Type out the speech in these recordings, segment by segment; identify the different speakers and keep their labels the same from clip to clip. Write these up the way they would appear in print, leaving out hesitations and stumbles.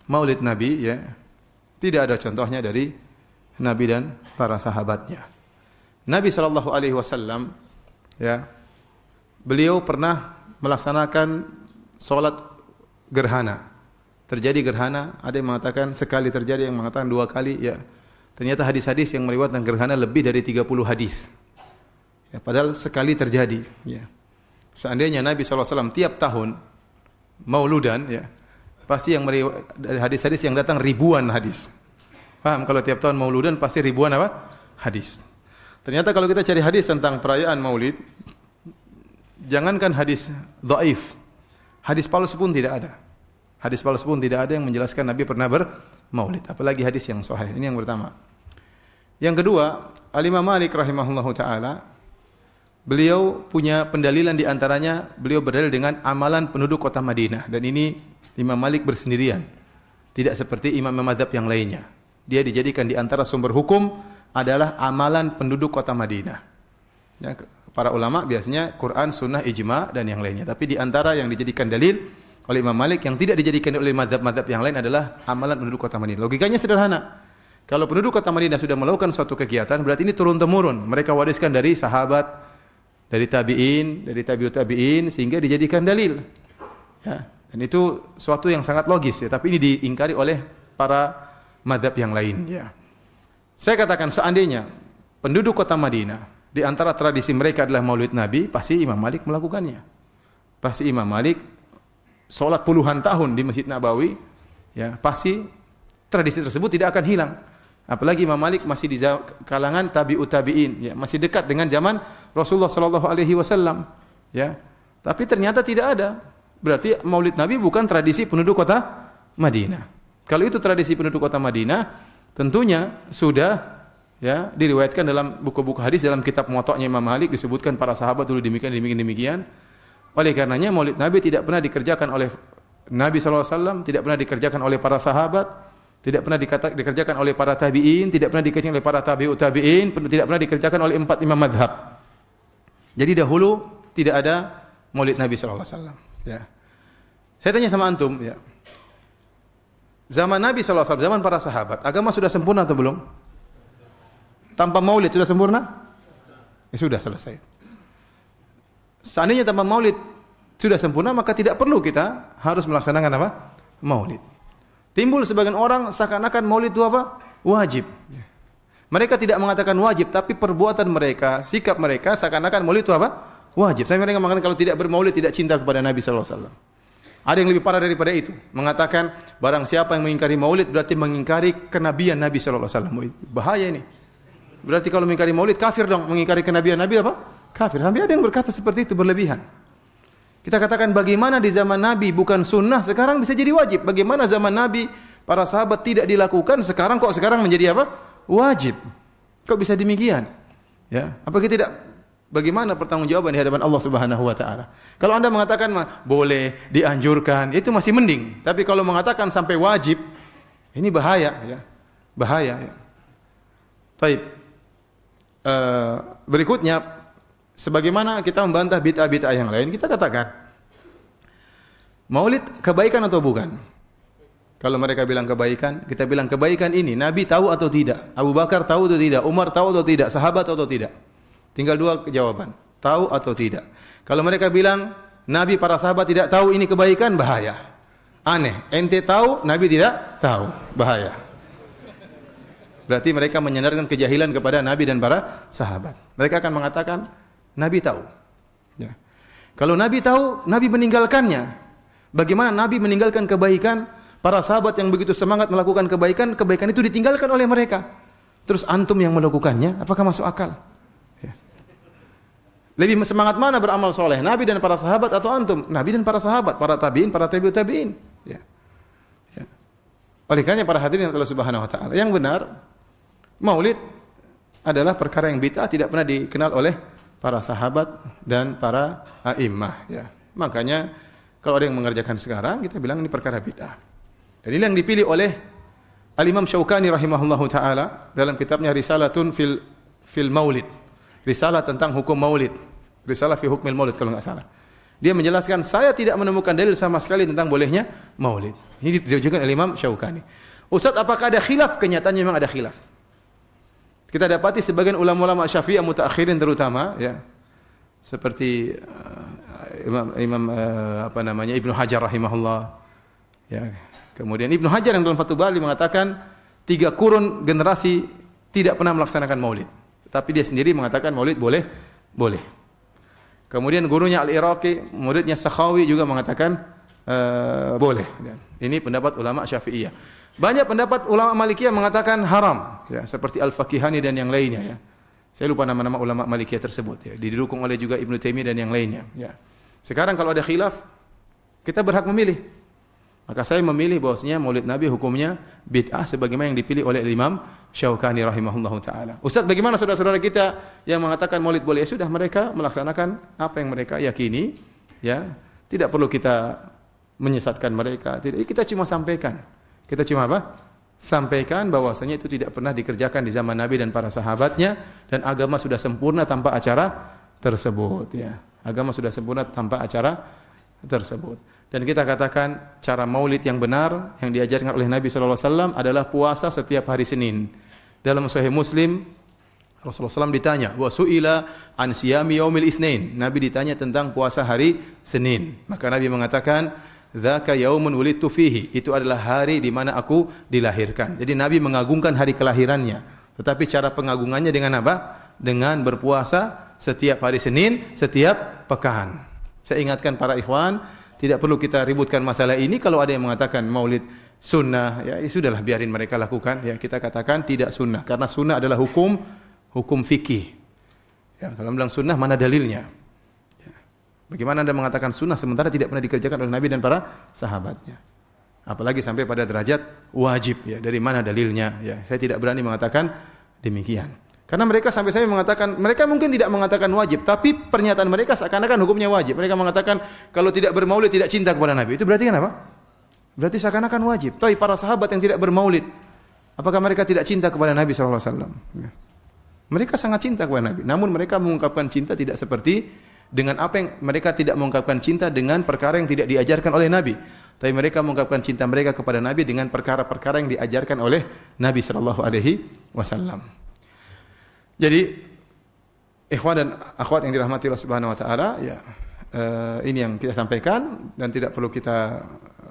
Speaker 1: Maulid Nabi ya, tidak ada contohnya dari Nabi dan para sahabatnya. Nabi sallallahu alaihi wasallam ya, beliau pernah melaksanakan salat gerhana. Terjadi gerhana, ada yang mengatakan sekali terjadi, yang mengatakan 2 kali ya. Ternyata hadis-hadis yang meriwayatkan gerhana lebih dari 30 hadis. Ya, padahal sekali terjadi ya. Seandainya Nabi SAW tiap tahun mauludan ya, pasti yang dari hadis-hadis yang datang ribuan hadis. Paham? Kalau tiap tahun mauludan pasti ribuan apa? Hadis. Ternyata kalau kita cari hadis tentang perayaan maulid, jangankan hadis dhaif, hadis palsu pun tidak ada. Hadis palsu pun tidak ada yang menjelaskan Nabi pernah bermaulid, apalagi hadis yang sahih. Ini yang pertama. Yang kedua, Al-Imam Malik rahimahullahu taala, beliau punya pendalilan di antaranya, beliau berdalil dengan amalan penduduk kota Madinah, dan ini Imam Malik bersendirian. Tidak seperti imam mazhab yang lainnya. Dia dijadikan di antara sumber hukum adalah amalan penduduk kota Madinah. Ya, para ulama biasanya Quran, sunnah, ijma dan yang lainnya. Tapi di antara yang dijadikan dalil oleh Imam Malik yang tidak dijadikan oleh mazhab-mazhab yang lain adalah amalan penduduk kota Madinah. Logikanya sederhana. Kalau penduduk kota Madinah sudah melakukan suatu kegiatan, berarti ini turun-temurun. Mereka wariskan dari sahabat, dari tabi'in, dari tabi'ut tabi'in, sehingga dijadikan dalil. Ya, dan itu suatu yang sangat logis ya, tapi ini diingkari oleh para mazhab yang lain ya. Saya katakan seandainya penduduk kota Madinah di antara tradisi mereka adalah Maulid Nabi, pasti Imam Malik melakukannya. Pasti Imam Malik salat puluhan tahun di Masjid Nabawi, ya, pasti tradisi tersebut tidak akan hilang. Apalagi Imam Malik masih di kalangan tabi'ut tabi'in, ya, masih dekat dengan zaman Rasulullah sallallahu alaihi wasallam, ya. Tapi ternyata tidak ada. Berarti Maulid Nabi bukan tradisi penduduk kota Madinah. Kalau itu tradisi penduduk kota Madinah, tentunya sudah ya diriwayatkan dalam buku-buku hadis, dalam kitab Muwatta'nya Imam Malik disebutkan para sahabat dulu demikian. Oleh karenanya Maulid Nabi tidak pernah dikerjakan oleh Nabi sallallahu alaihi wasallam, tidak pernah dikerjakan oleh para sahabat, tidak pernah dikerjakan oleh para tabi'in, tidak pernah dikerjakan oleh para tabi'ut tabi'in, tidak pernah dikerjakan oleh 4 imam madhab. Jadi dahulu tidak ada Maulid Nabi sallallahu alaihi wasallam, ya. Saya tanya sama antum, ya. Zaman Nabi sallallahu alaihi wasallam, zaman para sahabat, agama sudah sempurna atau belum? Tanpa Maulid sudah sempurna? Ya sudah, selesai. Seandainya tanpa Maulid sudah sempurna, maka tidak perlu kita harus melaksanakan apa? Maulid. Timbul sebagian orang seakan-akan Maulid itu apa? Wajib. Mereka tidak mengatakan wajib, tapi perbuatan mereka, sikap mereka seakan-akan Maulid itu apa? Wajib. Saya mereka mengatakan kalau tidak bermaulid tidak cinta kepada Nabi sallallahu alaihi wasallam. Ada yang lebih parah daripada itu, mengatakan barang siapa yang mengingkari Maulid berarti mengingkari kenabian Nabi sallallahu alaihi wasallam. Bahaya ini. Berarti kalau mengingkari Maulid kafir dong, mengingkari kenabian Nabi apa? Kafir. Sampai ada yang berkata seperti itu, berlebihan. Kita katakan bagaimana di zaman Nabi bukan sunnah, sekarang bisa jadi wajib. Bagaimana zaman Nabi para sahabat tidak dilakukan, sekarang kok sekarang menjadi apa? Wajib. Kok bisa demikian? Ya, apakah tidak? Bagaimana pertanggungjawaban di hadapan Allah Subhanahu wa taala? Kalau Anda mengatakan boleh, dianjurkan, itu masih mending. Tapi kalau mengatakan sampai wajib, ini bahaya ya. Bahaya ya. Baik. Berikutnya, sebagaimana kita membantah bid'ah-bid'ah yang lain, kita katakan Maulid kebaikan atau bukan? Kalau mereka bilang kebaikan, kita bilang kebaikan ini Nabi tahu atau tidak? Abu Bakar tahu atau tidak? Umar tahu atau tidak? Sahabat tahu atau tidak? Tinggal 2 jawaban, tahu atau tidak. Kalau mereka bilang Nabi para sahabat tidak tahu ini kebaikan, bahaya. Aneh, ente tahu, Nabi tidak tahu, bahaya. Berarti mereka menyandarkan kejahilan kepada Nabi dan para sahabat. Mereka akan mengatakan Nabi tahu. Ya. Kalau Nabi tahu, Nabi meninggalkannya. Bagaimana Nabi meninggalkan kebaikan? Para sahabat yang begitu semangat melakukan kebaikan, kebaikan itu ditinggalkan oleh mereka. Terus antum yang melakukannya, apakah masuk akal? Ya. Lebih semangat mana beramal soleh? Nabi dan para sahabat atau antum? Nabi dan para sahabat, para tabi'in, para tabi'ut tabi'in. Ya. Ya. Oleh karena para hadirin Allah Subhanahu wa taala, yang benar Maulid adalah perkara yang bid'ah, tidak pernah dikenal oleh para sahabat dan para a'immah ya. Makanya kalau ada yang mengerjakan sekarang, kita bilang ini perkara bid'ah. Dan ini yang dipilih oleh Al-Imam Syaukani rahimahullahu taala dalam kitabnya Risalatun fil Maulid. Risalah tentang hukum Maulid. Risalah fi hukmil Maulid kalau enggak salah. Dia menjelaskan, saya tidak menemukan dalil sama sekali tentang bolehnya maulid. Ini diriwayatkan oleh Imam Syaukani. Ustaz, apakah ada khilaf? Kenyataannya memang ada khilaf. Kita dapati sebagian ulama-ulama Syafi'iyah mutaakhirin terutama, ya, seperti Ibnu Hajar rahimahullah. Ya, kemudian Ibnu Hajar yang dalam Fathul Bari mengatakan 3 kurun generasi tidak pernah melaksanakan maulid. Tapi dia sendiri mengatakan maulid boleh. Kemudian gurunya Al-Iraqi, muridnya Sakhawi juga mengatakan boleh. Ini pendapat ulama Syafi'iyah. Banyak pendapat ulama Malikiyah mengatakan haram, ya, seperti Al-Faqihani dan yang lainnya, ya. Saya lupa nama-nama ulama Malikiyah tersebut, ya. Didukung oleh juga Ibnu Taimiyah dan yang lainnya, ya. Sekarang kalau ada khilaf, kita berhak memilih. Maka saya memilih bahwasanya Maulid Nabi hukumnya bid'ah sebagaimana yang dipilih oleh Imam Syaukani rahimahullahu taala. Ustaz, bagaimana saudara-saudara kita yang mengatakan Maulid boleh? Ya sudah, mereka melaksanakan apa yang mereka yakini, ya. Tidak perlu kita menyesatkan mereka. Tidak, kita cuma sampaikan. Kita cuma apa? Sampaikan bahwasanya itu tidak pernah dikerjakan di zaman Nabi dan para sahabatnya, dan agama sudah sempurna tanpa acara tersebut, ya. Agama sudah sempurna tanpa acara tersebut. Dan kita katakan cara maulid yang benar yang diajarkan oleh Nabi sallallahu alaihi wasallam adalah puasa setiap hari Senin. Dalam Sahih Muslim, Rasulullah SAW ditanya, wa su'ila an siyami yaumil itsnain. Nabi ditanya tentang puasa hari Senin. Maka Nabi mengatakan, dzaka yaumun wulidtu fihi. Itu adalah hari di mana aku dilahirkan. Jadi Nabi mengagungkan hari kelahirannya. Tetapi cara pengagungannya dengan apa? Dengan berpuasa setiap hari Senin, setiap pekan. Saya ingatkan para ikhwan, tidak perlu kita ributkan masalah ini. Kalau ada yang mengatakan maulid sunnah, ya sudahlah, biarin mereka lakukan. Ya, kita katakan tidak sunnah, karena sunnah adalah hukum fikih. Ya, kalau bilang sunnah, mana dalilnya? Ya. Bagaimana Anda mengatakan sunnah sementara tidak pernah dikerjakan oleh Nabi dan para sahabatnya? Apalagi sampai pada derajat wajib. Ya, dari mana dalilnya? Ya, saya tidak berani mengatakan demikian. Karena mereka sampai saya mengatakan, mereka mungkin tidak mengatakan wajib, tapi pernyataan mereka seakan-akan hukumnya wajib. Mereka mengatakan kalau tidak bermaulid tidak cinta kepada Nabi. Itu berarti kan apa? Berarti seakan-akan wajib. Tapi para sahabat yang tidak bermaulid, apakah mereka tidak cinta kepada Nabi sallallahu alaihi wasallam? Mereka sangat cinta kepada Nabi. Namun mereka mengungkapkan cinta tidak seperti dengan apa yang mereka tidak mengungkapkan cinta dengan perkara yang tidak diajarkan oleh Nabi. Tapi mereka mengungkapkan cinta mereka kepada Nabi dengan perkara-perkara yang diajarkan oleh Nabi sallallahu alaihi wasallam. Jadi ikhwan dan akhwat yang dirahmati Allah Subhanahu wa taala, ya, ini yang kita sampaikan dan tidak perlu kita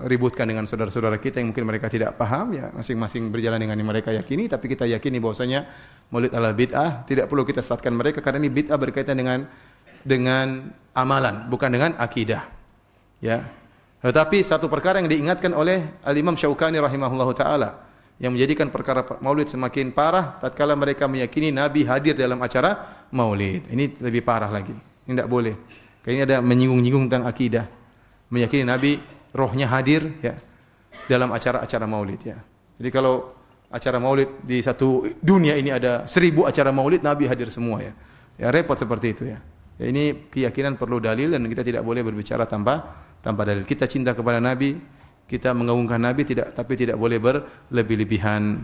Speaker 1: ributkan dengan saudara-saudara kita yang mungkin mereka tidak paham, ya, masing-masing berjalan dengan yang mereka yakini, tapi kita yakini bahwasanya maulid adalah bid'ah, tidak perlu kita sesatkan mereka karena ini bid'ah berkaitan dengan amalan, bukan dengan akidah. Ya. Tetapi satu perkara yang diingatkan oleh Al-Imam Syaukani rahimahullahu taala yang menjadikan perkara maulid semakin parah tatkala mereka meyakini Nabi hadir dalam acara maulid. Ini lebih parah lagi. Ini tidak boleh. Karena ini ada menyinggung-nyinggung tentang akidah. Meyakini Nabi rohnya hadir, ya, dalam acara-acara maulid, ya. Jadi kalau acara maulid di satu dunia ini ada 1000 acara maulid, Nabi hadir semua, ya. Ya, repot seperti itu, ya. Ya, ini keyakinan perlu dalil dan kita tidak boleh berbicara tanpa dalil. Kita cinta kepada Nabi, kita mengagungkan Nabi, tapi tidak boleh berlebih-lebihan.